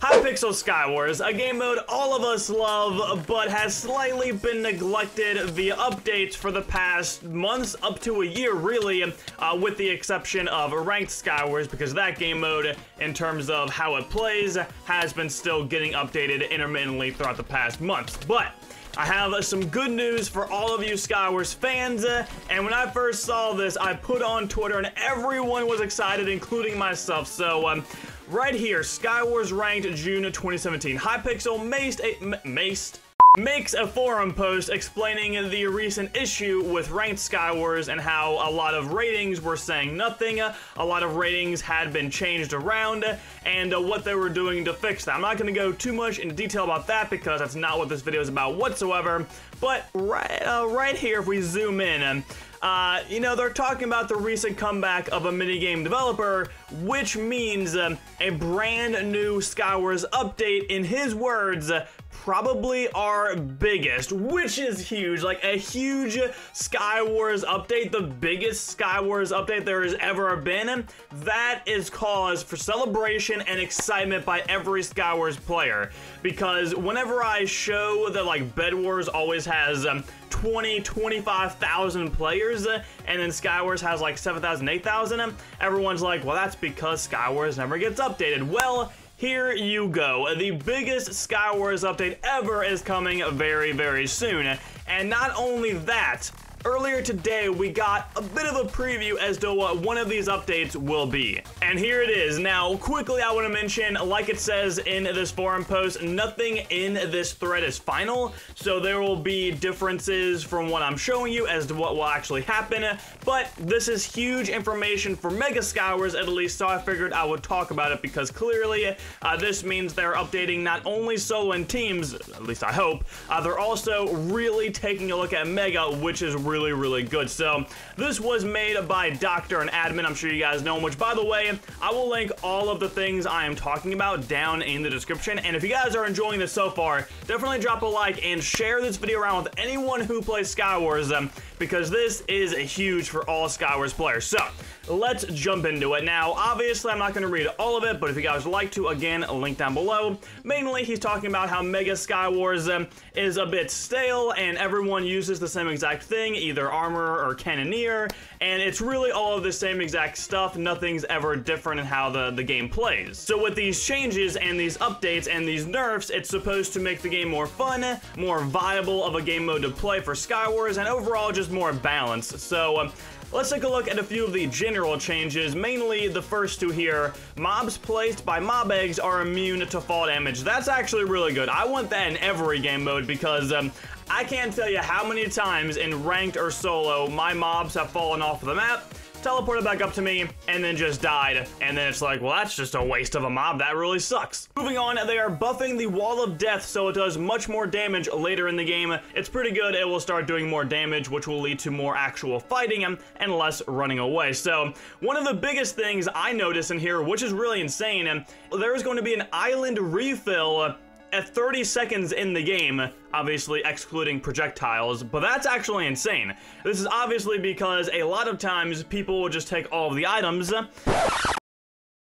Hypixel Skywars, a game mode all of us love, but has slightly been neglected via updates for the past months, up to a year really, with the exception of Ranked Skywars, because that game mode, in terms of how it plays, has been still getting updated intermittently throughout the past months. But I have some good news for all of you Skywars fans, and when I first saw this, I put on Twitter and everyone was excited, including myself. So, right here, Skywars Ranked June 2017. Hypixel makes a forum post explaining the recent issue with Ranked Skywars and how a lot of ratings were saying nothing, a lot of ratings had been changed around, and what they were doing to fix that. I'm not going to go too much into detail about that because that's not what this video is about whatsoever, but right here, if we zoom in, you know, they're talking about the recent comeback of a minigame developer, which means a brand new Skywars update, in his words, probably our biggest, which is huge, like a huge Skywars update, the biggest Skywars update there has ever been. That is cause for celebration and excitement by every Skywars player, because whenever I show that like Bed Wars always has 25,000 players, and then Skywars has like 7,000, 8,000, everyone's like, well, that's because Skywars never gets updated. Well, here you go. The biggest Skywars update ever is coming very, very soon. And not only that, earlier today, we got a bit of a preview as to what one of these updates will be. And here it is. Now, quickly, I want to mention, like it says in this forum post, nothing in this thread is final, so there will be differences from what I'm showing you as to what will actually happen, but this is huge information for Mega Skywars, at least, so I figured I would talk about it because clearly this means they're updating not only solo and teams, at least I hope, they're also really taking a look at Mega, which is really good. So this was made by Doctor and Admin. I'm sure you guys know him, which, by the way, I will link all of the things I am talking about down in the description. And if you guys are enjoying this so far, definitely drop a like and share this video around with anyone who plays Skywars, because this is huge for all Skywars players. So let's jump into it. Now, obviously, I'm not going to read all of it, but if you guys would like to, again, link down below. Mainly, he's talking about how Mega Skywars is a bit stale, and everyone uses the same exact thing, either armor or cannoneer, and it's really all of the same exact stuff. Nothing's ever different in how the game plays. So with these changes and these updates and these nerfs, it's supposed to make the game more fun, more viable of a game mode to play for Skywars, and overall just more balanced. So let's take a look at a few of the general changes, mainly the first two here. Mobs placed by mob eggs are immune to fall damage. That's actually really good. I want that in every game mode because I can't tell you how many times in ranked or solo my mobs have fallen off of the map, teleported back up to me, and then just died. And then it's like, well, that's just a waste of a mob. That really sucks. Moving on, they are buffing the Wall of Death so it does much more damage later in the game. It's pretty good. It will start doing more damage, which will lead to more actual fighting and less running away. So one of the biggest things I notice in here, which is really insane, there is going to be an island refill at 30 seconds in the game, obviously excluding projectiles, but that's actually insane. This is obviously because a lot of times people will just take all of the items.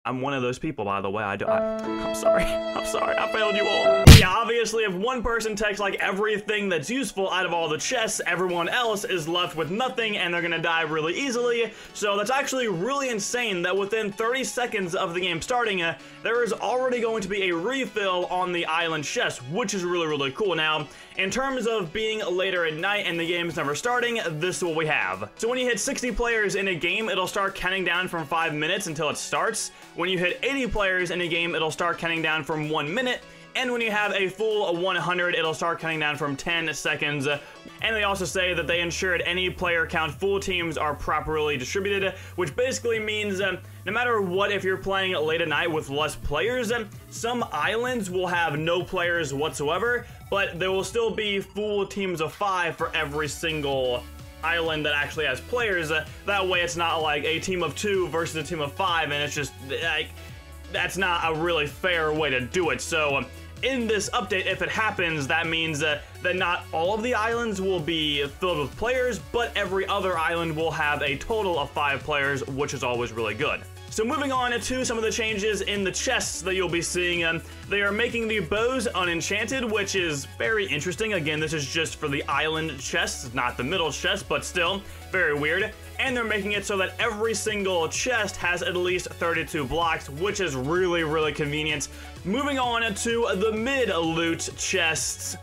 I'm one of those people, by the way. I'm sorry, I failed you all. Yeah, obviously, if one person takes like everything that's useful out of all the chests, everyone else is left with nothing and they're gonna die really easily. So that's actually really insane that within 30 seconds of the game starting, there is already going to be a refill on the island chest, which is really cool. Now, in terms of being later at night and the game's never starting, this is what we have. So when you hit 60 players in a game, it'll start counting down from 5 minutes until it starts. When you hit 80 players in a game, it'll start counting down from 1 minute. And when you have a full 100, it'll start counting down from 10 seconds. And they also say that they ensured any player count full teams are properly distributed, which basically means no matter what, if you're playing late at night with less players, some islands will have no players whatsoever, but there will still be full teams of 5 for every single island that actually has players. That way it's not like a team of 2 versus a team of 5, and it's just like, that's not a really fair way to do it. So in this update, if it happens, that means that not all of the islands will be filled with players, but every other island will have a total of 5 players, which is always really good. So moving on to some of the changes in the chests that you'll be seeing. They are making the bows unenchanted, which is very interesting. Again, this is just for the island chests, not the middle chest, but still very weird. And they're making it so that every single chest has at least 32 blocks, which is really, really convenient. Moving on to the mid-loot chests,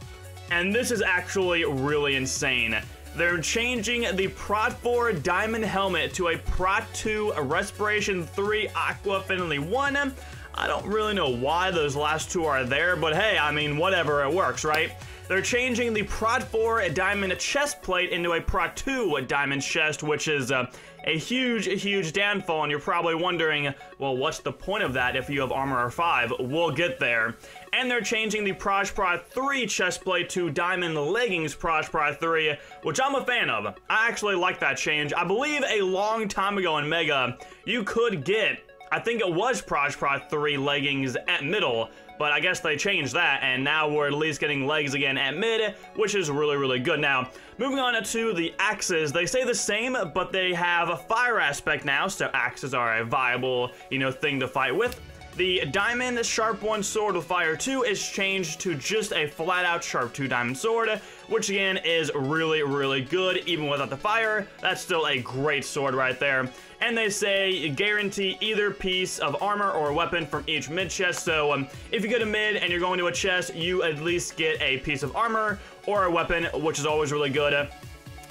and this is actually really insane. They're changing the Prot 4 Diamond Helmet to a Prot 2 Respiration 3 Aqua Affinity 1. I don't really know why those last two are there, but hey, I mean, whatever, it works, right? They're changing the Prot 4 Diamond Chest Plate into a Prot 2 Diamond Chest, which is a huge, huge downfall, and you're probably wondering, well, what's the point of that if you have Armor 5? We'll get there. And they're changing the Prot 3 chest plate to Diamond Leggings Prot 3, which I'm a fan of. I actually like that change. I believe a long time ago in Mega, you could get, I think it was Prot 3 leggings at middle, but I guess they changed that, and now we're at least getting legs again at mid, which is really, really good. Now, moving on to the axes, they stay the same, but they have a fire aspect now, so axes are a viable, thing to fight with. The Diamond Sharp 1 Sword with Fire 2 is changed to just a flat-out Sharp 2 Diamond Sword, which again is really, really good. Even without the fire, that's still a great sword right there. And they say guarantee either piece of armor or weapon from each mid chest. So if you go to mid and you're going to a chest, you at least get a piece of armor or a weapon, which is always really good.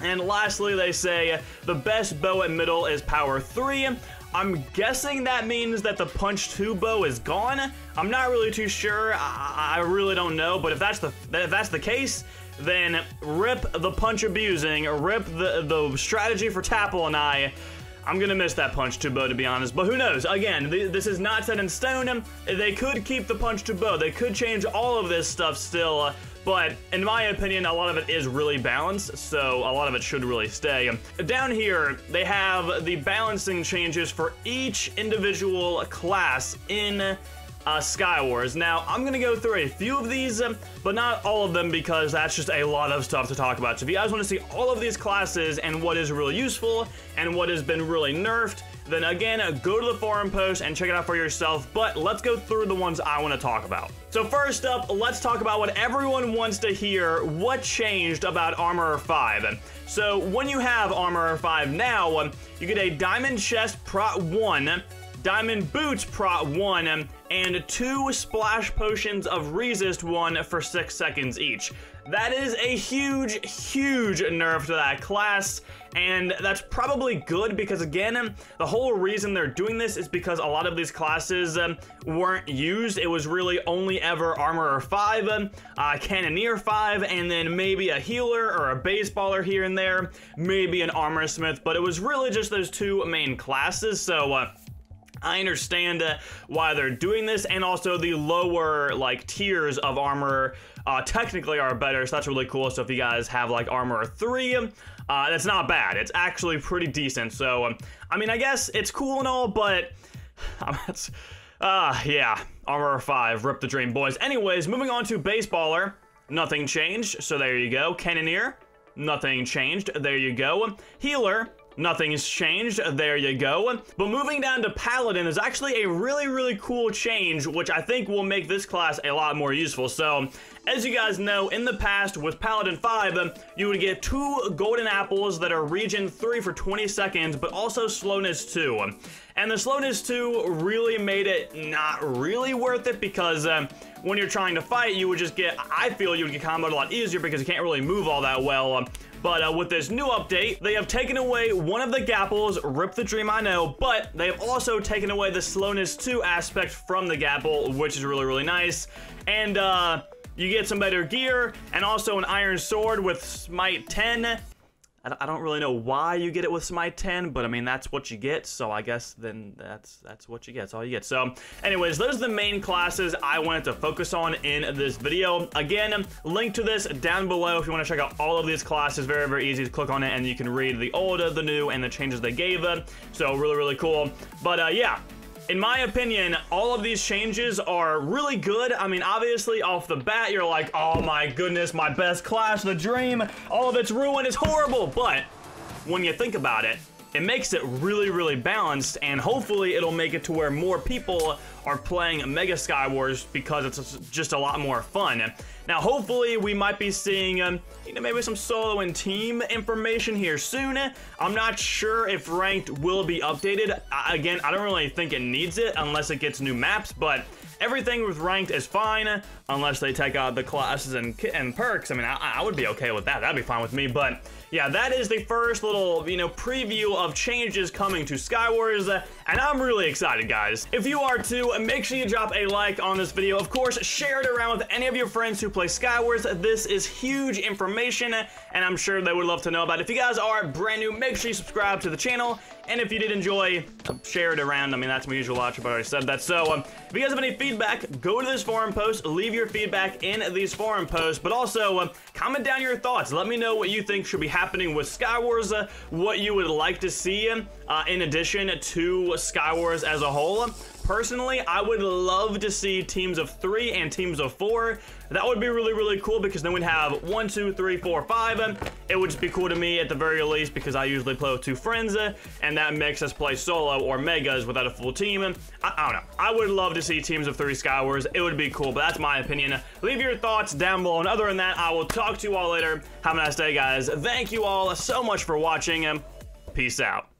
And lastly, they say the best bow at middle is Power 3. I'm guessing that means that the Punch 2 bow is gone. I'm not really too sure. I really don't know. But if that's the case, then rip the punch abusing, rip the strategy for Tapple and I'm gonna miss that Punch 2 bow, to be honest, but who knows? Again, this is not set in stone. They could keep the Punch 2 bow. They could change all of this stuff still, but in my opinion, a lot of it is really balanced, so a lot of it should really stay. Down here, they have the balancing changes for each individual class in Skywars. Now, I'm gonna go through a few of these, but not all of them because that's just a lot of stuff to talk about. So if you guys want to see all of these classes and what is really useful and what has been really nerfed, then again, go to the forum post and check it out for yourself, but let's go through the ones I want to talk about. So first up, let's talk about what everyone wants to hear, what changed about Armor 5. So when you have Armor 5 now, you get a Diamond Chest Prot 1, Diamond Boots Prot 1, and 2 Splash Potions of Resist 1 for 6 seconds each. That is a huge, huge nerf to that class, and that's probably good because, again, the whole reason they're doing this is because a lot of these classes weren't used. It was really only ever Armorer 5, Cannoneer 5, and then maybe a Healer or a Baseballer here and there, maybe an Armor Smith, but it was really just those two main classes, so I understand why they're doing this, and also the lower tiers of armor technically are better, so that's really cool. So if you guys have Armor 3, that's not bad. It's actually pretty decent. So I mean, I guess it's cool and all, but yeah, Armor 5, rip the dream, boys. Anyways, moving on to Baseballer, nothing changed, so there you go. Cannoneer, nothing changed, there you go. Healer, nothing's changed, there you go. But moving down to Paladin is actually a really, really cool change, which I think will make this class a lot more useful. So, as you guys know, in the past with Paladin 5, you would get 2 golden apples that are regen 3 for 20 seconds, but also slowness 2. And the slowness 2 really made it not really worth it because when you're trying to fight, you would just get, I feel you would get comboed a lot easier because you can't really move all that well. But with this new update, they have taken away one of the gapples, rip the dream I know, but they have also taken away the slowness 2 aspect from the gapple, which is really, really nice. And you get some better gear, and also an iron sword with smite 10. I don't really know why you get it with smite 10, but I mean, that's what you get, so I guess then that's what you get. That's all you get. So anyways, those are the main classes I wanted to focus on in this video. Again, link to this down below if you want to check out all of these classes. Very, very easy to click on it, and you can read the old, the new, and the changes they gave. So really, really cool. But yeah. In my opinion, all of these changes are really good. I mean, obviously, off the bat, you're like, oh my goodness, my best class, the dream, all of it's ruined, it's horrible. But when you think about it, it makes it really, really balanced, and hopefully it'll make it to where more people are playing Mega Skywars because it's just a lot more fun. Now, hopefully we might be seeing, you know, maybe some solo and team information here soon. I'm not sure if ranked will be updated. Again, I don't really think it needs it unless it gets new maps, but everything with ranked is fine unless they take out the classes and perks. I mean, I would be okay with that. That'd be fine with me. But yeah, that is the first little, you know, preview of changes coming to Skywars, and I'm really excited, guys. If you are too, make sure you drop a like on this video. Of course, share it around with any of your friends who play Skywars. This is huge information, and I'm sure they would love to know about it. If you guys are brand new, make sure you subscribe to the channel. And if you did enjoy, share it around. I mean, that's my usual outro, but I already said that. So, if you guys have any feedback, go to this forum post, leave your feedback in these forum posts, but also comment down your thoughts. Let me know what you think should be happening with Skywars, what you would like to see in addition to Skywars as a whole. Personally, I would love to see teams of 3 and teams of 4. That would be really, really cool because then we'd have 1, 2, 3, 4, 5. It would just be cool to me at the very least because I usually play with 2 friends, and that makes us play solo or megas without a full team. I don't know. I would love to see teams of 3 Skywars. It would be cool, but that's my opinion. Leave your thoughts down below, and other than that, I will talk to you all later. Have a nice day, guys. Thank you all so much for watching. Peace out.